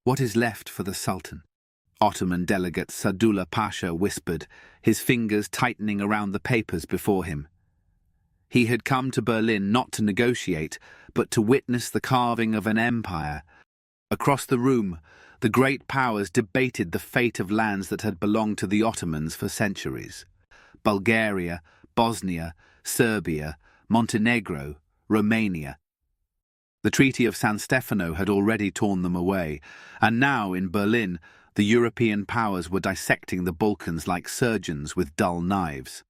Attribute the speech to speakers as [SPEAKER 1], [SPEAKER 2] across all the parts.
[SPEAKER 1] "What is left for the Sultan?" Ottoman delegate Sadullah Pasha whispered, his fingers tightening around the papers before him. He had come to Berlin not to negotiate, but to witness the carving of an empire. Across the room, the great powers debated the fate of lands that had belonged to the Ottomans for centuries. Bulgaria, Bosnia, Serbia, Montenegro, Romania. The Treaty of San Stefano had already torn them away, and now in Berlin, the European powers were dissecting the Balkans like surgeons with dull knives.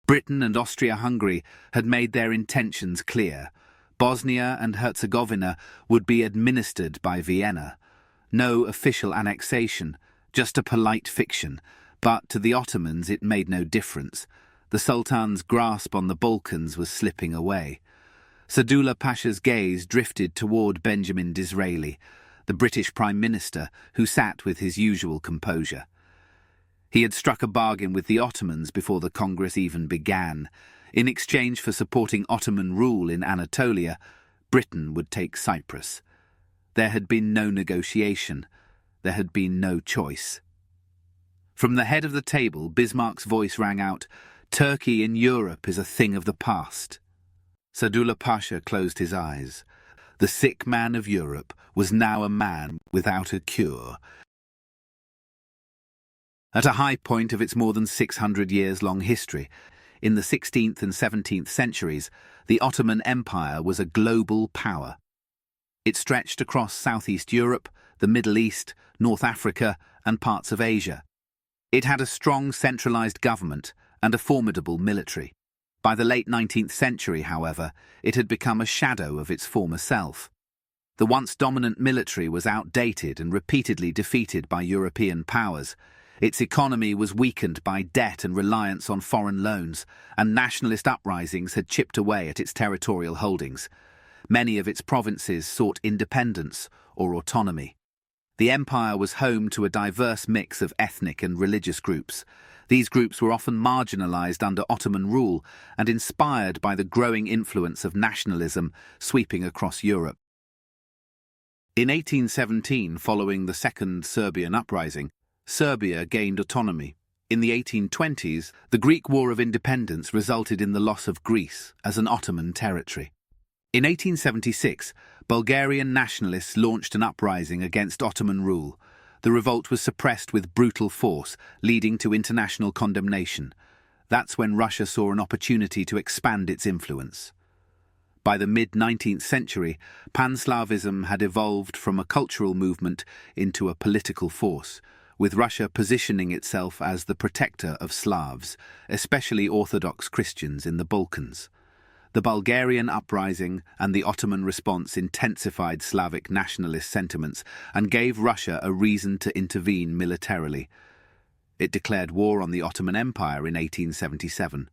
[SPEAKER 1] Britain and Austria-Hungary had made their intentions clear. Bosnia and Herzegovina would be administered by Vienna. No official annexation, just a polite fiction, but to the Ottomans it made no difference. The Sultan's grasp on the Balkans was slipping away. Sadullah Pasha's gaze drifted toward Benjamin Disraeli, the British Prime Minister, who sat with his usual composure. He had struck a bargain with the Ottomans before the Congress even began. In exchange for supporting Ottoman rule in Anatolia, Britain would take Cyprus. There had been no negotiation. There had been no choice. From the head of the table, Bismarck's voice rang out, "Turkey in Europe is a thing of the past." Sadullah Pasha closed his eyes. The sick man of Europe was now a man without a cure. At a high point of its more than 600 years long history, in the 16th and 17th centuries, the Ottoman Empire was a global power. It stretched across Southeast Europe, the Middle East, North Africa, and parts of Asia. It had a strong centralized government and a formidable military. By the late 19th century, however, it had become a shadow of its former self. The once dominant military was outdated and repeatedly defeated by European powers. Its economy was weakened by debt and reliance on foreign loans, and nationalist uprisings had chipped away at its territorial holdings. Many of its provinces sought independence or autonomy. The empire was home to a diverse mix of ethnic and religious groups. These groups were often marginalized under Ottoman rule and inspired by the growing influence of nationalism sweeping across Europe. In 1817, following the Second Serbian Uprising, Serbia gained autonomy. In the 1820s, the Greek War of Independence resulted in the loss of Greece as an Ottoman territory. In 1876, Bulgarian nationalists launched an uprising against Ottoman rule. The revolt was suppressed with brutal force, leading to international condemnation. That's when Russia saw an opportunity to expand its influence. By the mid-19th century, Pan-Slavism had evolved from a cultural movement into a political force, with Russia positioning itself as the protector of Slavs, especially Orthodox Christians in the Balkans. The Bulgarian Uprising and the Ottoman response intensified Slavic nationalist sentiments and gave Russia a reason to intervene militarily. It declared war on the Ottoman Empire in 1877.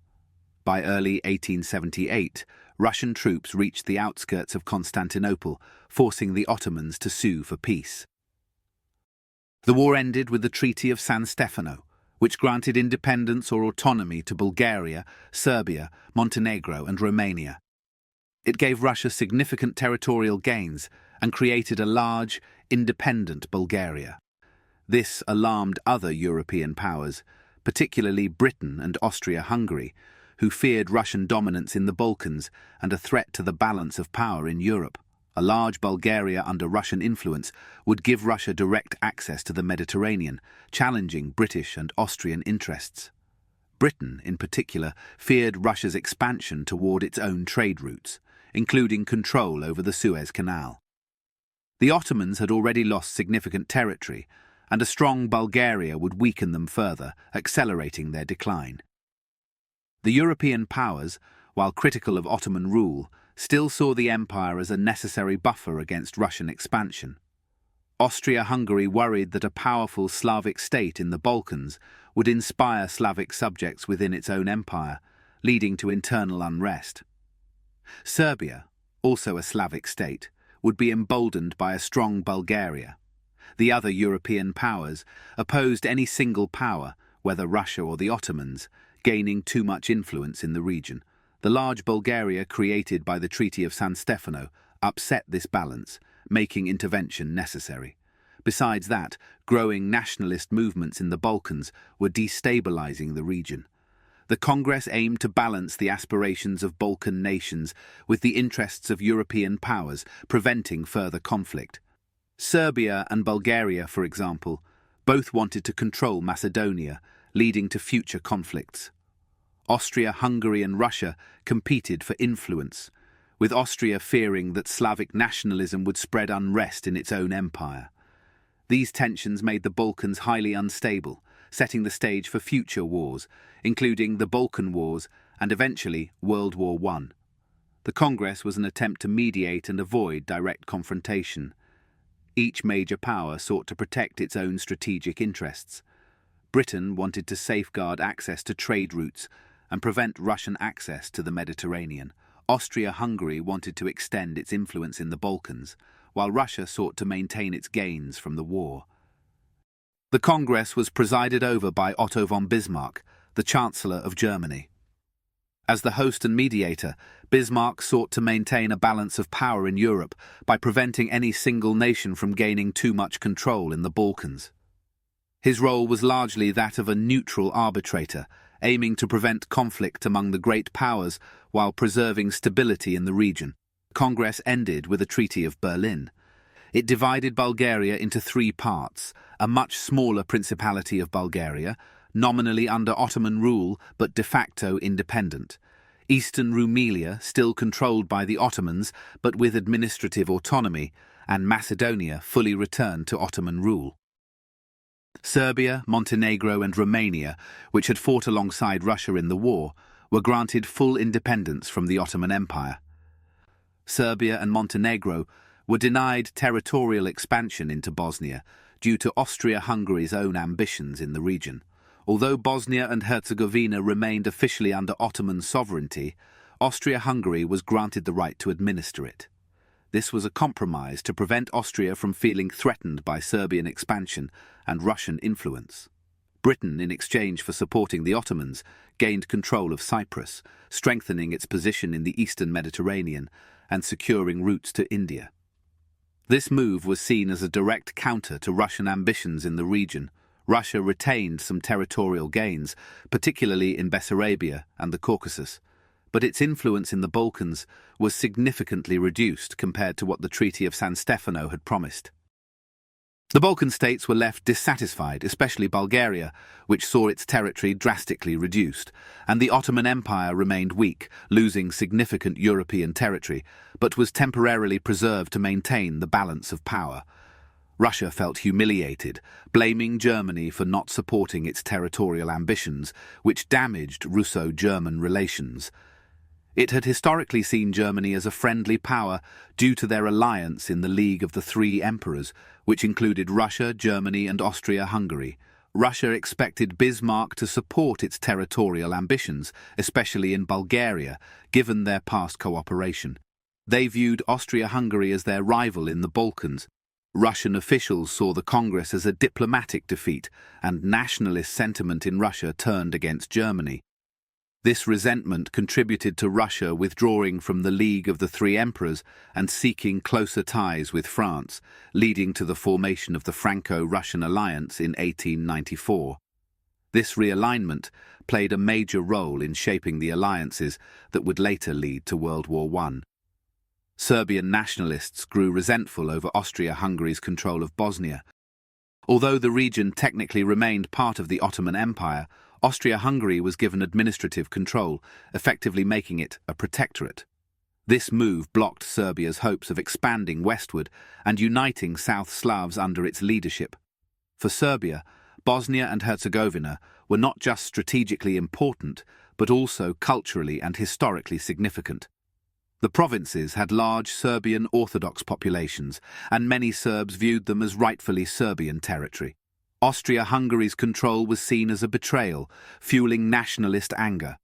[SPEAKER 1] By early 1878, Russian troops reached the outskirts of Constantinople, forcing the Ottomans to sue for peace. The war ended with the Treaty of San Stefano, which granted independence or autonomy to Bulgaria, Serbia, Montenegro, and Romania. It gave Russia significant territorial gains and created a large, independent Bulgaria. This alarmed other European powers, particularly Britain and Austria-Hungary, who feared Russian dominance in the Balkans and a threat to the balance of power in Europe. A large Bulgaria under Russian influence would give Russia direct access to the Mediterranean, challenging British and Austrian interests. Britain, in particular, feared Russia's expansion toward its own trade routes, including control over the Suez Canal. The Ottomans had already lost significant territory, and a strong Bulgaria would weaken them further, accelerating their decline. The European powers, while critical of Ottoman rule, still saw the empire as a necessary buffer against Russian expansion. Austria-Hungary worried that a powerful Slavic state in the Balkans would inspire Slavic subjects within its own empire, leading to internal unrest. Serbia, also a Slavic state, would be emboldened by a strong Bulgaria. The other European powers opposed any single power, whether Russia or the Ottomans, gaining too much influence in the region. The large Bulgaria created by the Treaty of San Stefano upset this balance, making intervention necessary. Besides that, growing nationalist movements in the Balkans were destabilizing the region. The Congress aimed to balance the aspirations of Balkan nations with the interests of European powers, preventing further conflict. Serbia and Bulgaria, for example, both wanted to control Macedonia, leading to future conflicts. Austria-Hungary and Russia competed for influence, with Austria fearing that Slavic nationalism would spread unrest in its own empire. These tensions made the Balkans highly unstable, setting the stage for future wars, including the Balkan Wars and eventually World War I. The Congress was an attempt to mediate and avoid direct confrontation. Each major power sought to protect its own strategic interests. Britain wanted to safeguard access to trade routes and prevent Russian access to the Mediterranean. Austria-Hungary wanted to extend its influence in the Balkans, while Russia sought to maintain its gains from the war. The Congress was presided over by Otto von Bismarck, the Chancellor of Germany. As the host and mediator, Bismarck sought to maintain a balance of power in Europe by preventing any single nation from gaining too much control in the Balkans. His role was largely that of a neutral arbitrator, aiming to prevent conflict among the great powers while preserving stability in the region. Congress ended with a Treaty of Berlin. It divided Bulgaria into three parts: a much smaller Principality of Bulgaria, nominally under Ottoman rule but de facto independent; Eastern Rumelia, still controlled by the Ottomans but with administrative autonomy; and Macedonia, fully returned to Ottoman rule. Serbia, Montenegro and Romania, which had fought alongside Russia in the war, were granted full independence from the Ottoman Empire. Serbia and Montenegro were denied territorial expansion into Bosnia due to Austria-Hungary's own ambitions in the region. Although Bosnia and Herzegovina remained officially under Ottoman sovereignty, Austria-Hungary was granted the right to administer it. This was a compromise to prevent Austria from feeling threatened by Serbian expansion and Russian influence. Britain, in exchange for supporting the Ottomans, gained control of Cyprus, strengthening its position in the eastern Mediterranean and securing routes to India. This move was seen as a direct counter to Russian ambitions in the region. Russia retained some territorial gains, particularly in Bessarabia and the Caucasus, but its influence in the Balkans was significantly reduced compared to what the Treaty of San Stefano had promised. The Balkan states were left dissatisfied, especially Bulgaria, which saw its territory drastically reduced, and the Ottoman Empire remained weak, losing significant European territory, but was temporarily preserved to maintain the balance of power. Russia felt humiliated, blaming Germany for not supporting its territorial ambitions, which damaged Russo-German relations. It had historically seen Germany as a friendly power due to their alliance in the League of the Three Emperors, which included Russia, Germany and Austria-Hungary. Russia expected Bismarck to support its territorial ambitions, especially in Bulgaria, given their past cooperation. They viewed Austria-Hungary as their rival in the Balkans. Russian officials saw the Congress as a diplomatic defeat, and nationalist sentiment in Russia turned against Germany. This resentment contributed to Russia withdrawing from the League of the Three Emperors and seeking closer ties with France, leading to the formation of the Franco-Russian alliance in 1894. This realignment played a major role in shaping the alliances that would later lead to World War I. Serbian nationalists grew resentful over Austria-Hungary's control of Bosnia. Although the region technically remained part of the Ottoman Empire, Austria-Hungary was given administrative control, effectively making it a protectorate. This move blocked Serbia's hopes of expanding westward and uniting South Slavs under its leadership. For Serbia, Bosnia and Herzegovina were not just strategically important, but also culturally and historically significant. The provinces had large Serbian Orthodox populations, and many Serbs viewed them as rightfully Serbian territory. Austria-Hungary's control was seen as a betrayal, fueling nationalist anger.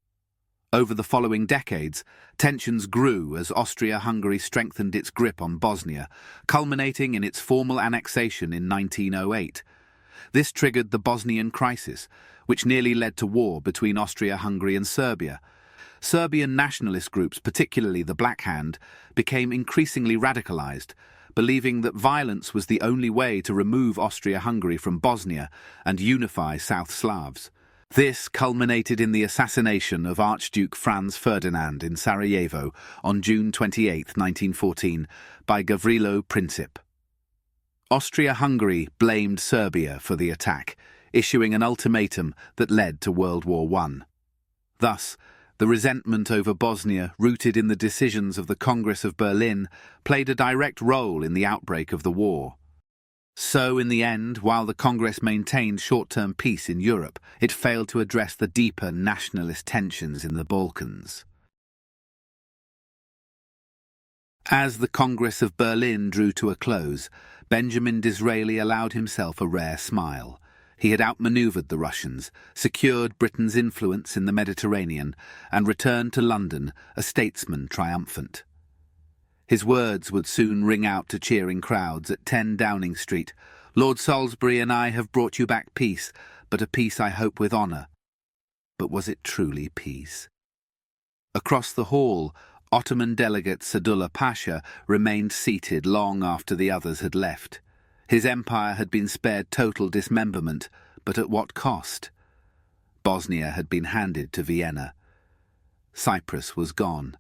[SPEAKER 1] Over the following decades, tensions grew as Austria-Hungary strengthened its grip on Bosnia, culminating in its formal annexation in 1908. This triggered the Bosnian crisis, which nearly led to war between Austria-Hungary and Serbia. Serbian nationalist groups, particularly the Black Hand, became increasingly radicalized, believing that violence was the only way to remove Austria-Hungary from Bosnia and unify South Slavs. This culminated in the assassination of Archduke Franz Ferdinand in Sarajevo on June 28, 1914, by Gavrilo Princip. Austria-Hungary blamed Serbia for the attack, issuing an ultimatum that led to World War I. Thus, the resentment over Bosnia, rooted in the decisions of the Congress of Berlin, played a direct role in the outbreak of the war. So, in the end, while the Congress maintained short-term peace in Europe, it failed to address the deeper nationalist tensions in the Balkans. As the Congress of Berlin drew to a close, Benjamin Disraeli allowed himself a rare smile. He had outmaneuvered the Russians, secured Britain's influence in the Mediterranean, and returned to London, a statesman triumphant. His words would soon ring out to cheering crowds at 10 Downing Street. "Lord Salisbury and I have brought you back peace, but a peace I hope with honour." But was it truly peace? Across the hall, Ottoman delegate Sadullah Pasha remained seated long after the others had left. His empire had been spared total dismemberment, but at what cost? Bosnia had been handed to Vienna. Cyprus was gone.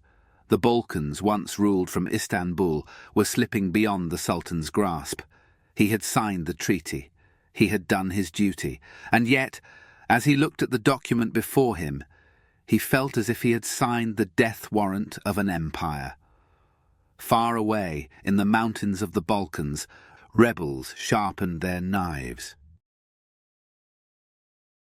[SPEAKER 1] The Balkans, once ruled from Istanbul, were slipping beyond the Sultan's grasp. He had signed the treaty. He had done his duty. And yet, as he looked at the document before him, he felt as if he had signed the death warrant of an empire. Far away, in the mountains of the Balkans, rebels sharpened their knives.